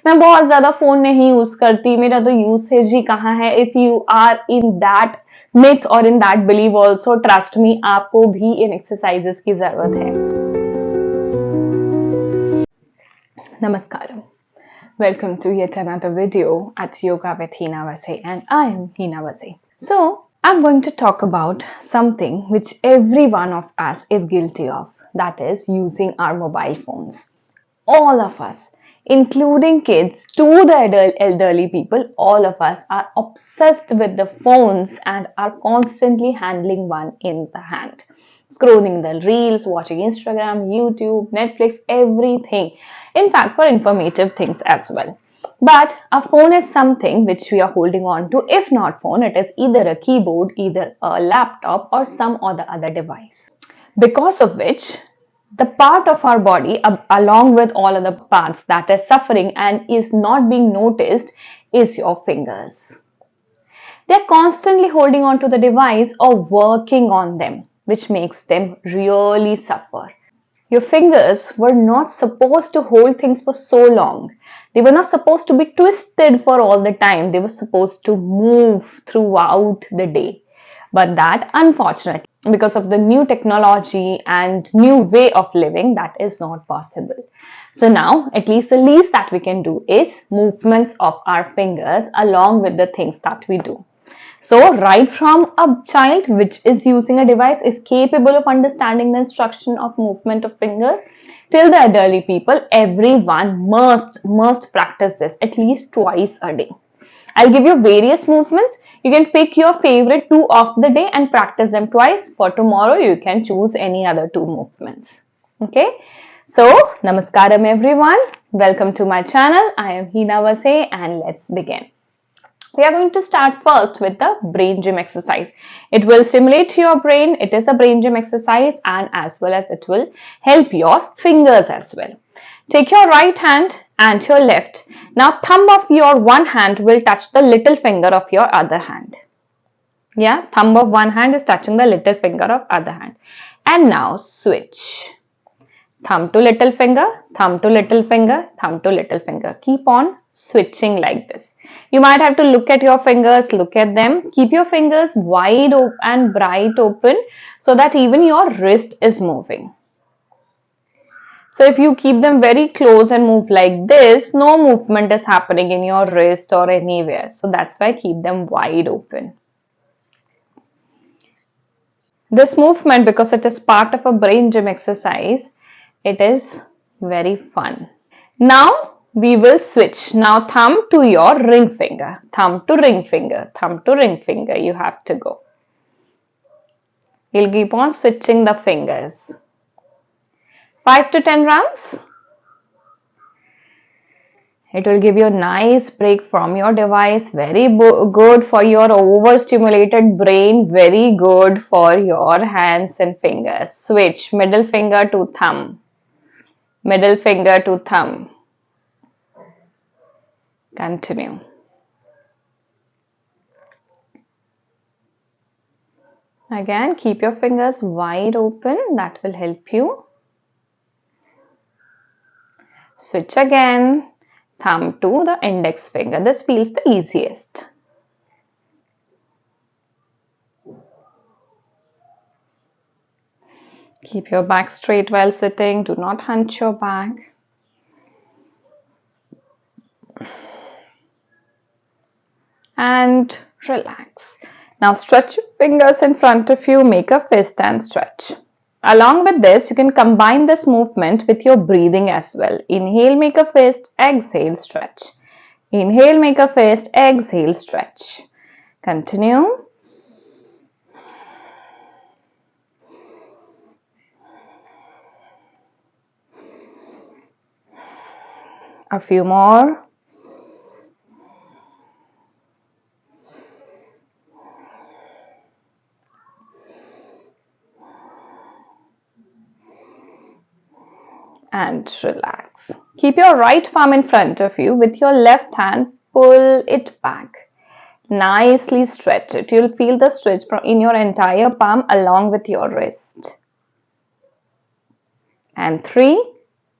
मैं बहुत ज्यादा फोन नहीं यूज करती, मेरा तो यूसेज ही कहाँ है। If you are in that myth और in that believe also, trust me, आपको भी इन एक्सरसाइजेस की जरूरत है। Namaskaram. Welcome to yet another video at Yoga with Heena Vaze, and I am Heena Vaze. So, I'm going to talk about something which every one of us is guilty of, that is using our mobile phones. All of us, including kids to the elderly people, all of us are obsessed with the phones and are constantly handling one in the hand. Scrolling the reels, watching Instagram, YouTube, Netflix, everything. In fact, for informative things as well. But a phone is something which we are holding on to. If not phone, it is either a keyboard, either a laptop, or some other device. Because of which, the part of our body, along with all other parts, that is suffering and is not being noticed is your fingers. They're constantly holding on to the device or working on them, which makes them really suffer. Your fingers were not supposed to hold things for so long. They were not supposed to be twisted for all the time. They were supposed to move throughout the day. But that, unfortunately, because of the new technology and new way of living, that is not possible. So now, at least the least that we can do is movements of our fingers along with the things that we do. So, right from a child which is using a device is capable of understanding the instruction of movement of fingers till the elderly people, everyone must practice this at least twice a day. I'll give you various movements. You can pick your favorite two of the day and practice them twice. For tomorrow, you can choose any other two movements. Okay. So, namaskaram everyone. Welcome to my channel. I am Heena Vaze and let's begin. We are going to start first with the brain gym exercise. It will stimulate your brain. It is a brain gym exercise and as well as it will help your fingers as well. Take your right hand and your left. Now thumb of your one hand will touch the little finger of your other hand. Yeah, thumb of one hand is touching the little finger of other hand. And now switch. Thumb to little finger, thumb to little finger, thumb to little finger. Keep on switching like this. You might have to look at your fingers, look at them. Keep your fingers wide open and bright open so that even your wrist is moving. So if you keep them very close and move like this, no movement is happening in your wrist or anywhere. So that's why keep them wide open. This movement, because it is part of a brain gym exercise, it is very fun. Now we will switch. Now thumb to your ring finger. Thumb to ring finger. Thumb to ring finger. You have to go. You'll keep on switching the fingers. 5 to 10 rounds. It will give you a nice break from your device. Very good for your overstimulated brain. Very good for your hands and fingers. Switch. Middle finger to thumb. Middle finger to thumb. Continue. Again, keep your fingers wide open. That will help you. Switch again. Thumb to the index finger. This feels the easiest. Keep your back straight while sitting. Do not hunch your back. And relax. Now stretch your fingers in front of you. Make a fist and stretch. Along with this, you can combine this movement with your breathing as well. Inhale, make a fist. Exhale, stretch. Inhale, make a fist. Exhale, stretch. Continue. A few more. And relax. Keep your right palm in front of you. With your left hand, pull it back. Nicely stretch it. You'll feel the stretch in your entire palm along with your wrist. And 3,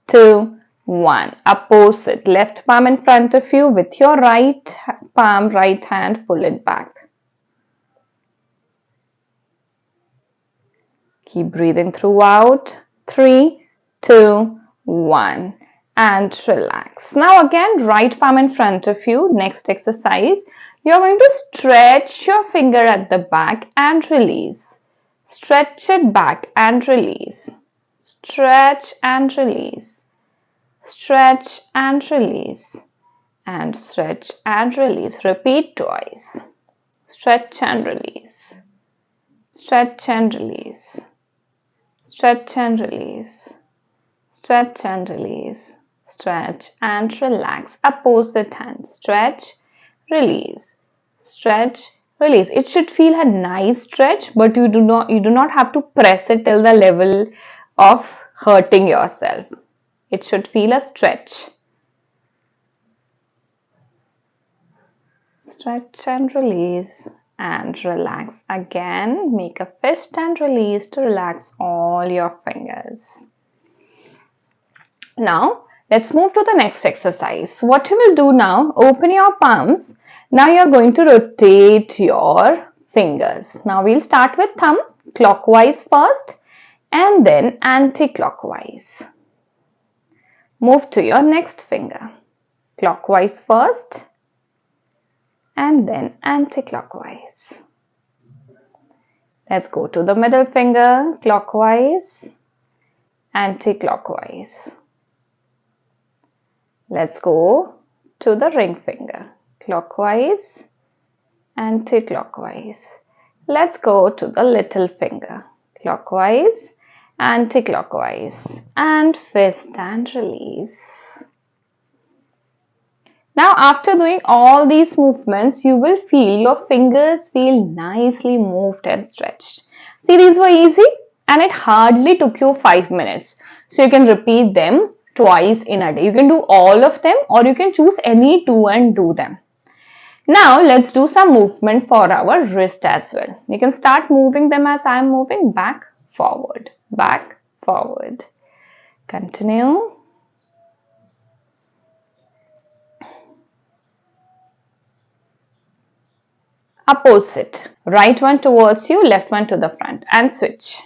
2, 1. Opposite. Left palm in front of you with your right palm, right hand, pull it back. Keep breathing throughout. 3, 2, 1. And relax. Now again, right palm in front of you. Next exercise, you're going to stretch your finger at the back and release. Stretch it back and release. Stretch and release. Stretch and release. And stretch and release. Repeat twice. Stretch and release. Stretch and release. Stretch and release. Stretch and release. Stretch and relax. Opposite hand. Stretch, release. Stretch, release. It should feel a nice stretch, but you do not have to press it till the level of hurting yourself. It should feel a stretch. Stretch and release and relax. Again, make a fist and release to relax all your fingers. Now, let's move to the next exercise. What you will do now, open your palms. Now you're going to rotate your fingers. Now we'll start with thumb, clockwise first and then anti-clockwise. Move to your next finger, clockwise first and then anti-clockwise. Let's go to the middle finger, clockwise, anti-clockwise. Let's go to the ring finger, clockwise, anti-clockwise. Let's go to the little finger, clockwise, anti-clockwise, and fist and release. Now after doing all these movements, you will feel your fingers feel nicely moved and stretched. See, these were easy and it hardly took you 5 minutes. So you can repeat them twice in a day. You can do all of them or you can choose any two and do them. Now let's do some movement for our wrist as well. You can start moving them as I am moving, back, forward, back, forward. Continue. Opposite. Right one towards you, left one to the front and switch.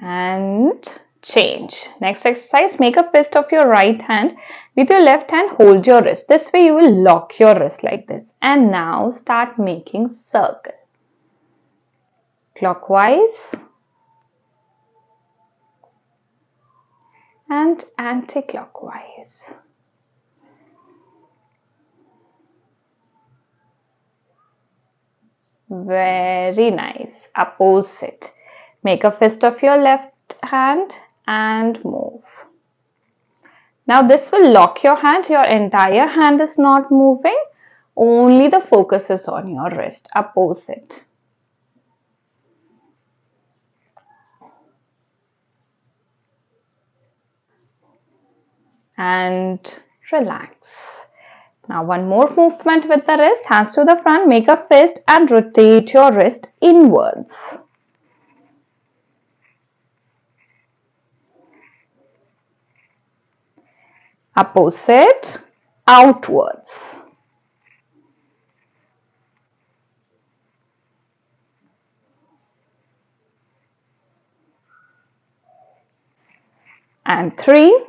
And change. Next exercise, make a fist of your right hand. With your left hand, hold your wrist. This way you will lock your wrist like this. And now start making circle. Clockwise and anti-clockwise. Very nice. Opposite. Make a fist of your left hand and move. Now this will lock your hand. Your entire hand is not moving. Only the focus is on your wrist. Opposite. And relax. Now one more movement with the wrist. Hands to the front. Make a fist and rotate your wrist inwards. Opposite, outwards. And 3,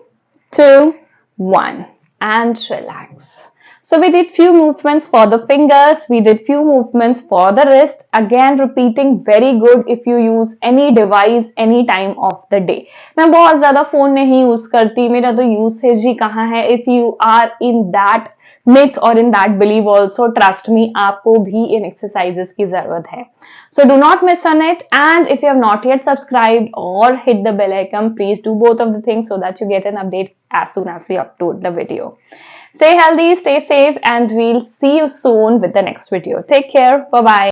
2, 1 and relax. So we did few movements for the fingers, we did few movements for the wrist. Again repeating, very good if you use any device any time of the day. मैं बहुत ज़्यादा phone नहीं use करती, मेरा तो usage ही कहाँ है. If you are in that myth or in that belief also, trust me, आपको भी इन exercises की ज़रूरत है. So do not miss on it, and if you have not yet subscribed or hit the bell icon, please do both of the things so that you get an update as soon as we upload the video. Stay healthy, stay safe, and we'll see you soon with the next video. Take care. Bye-bye.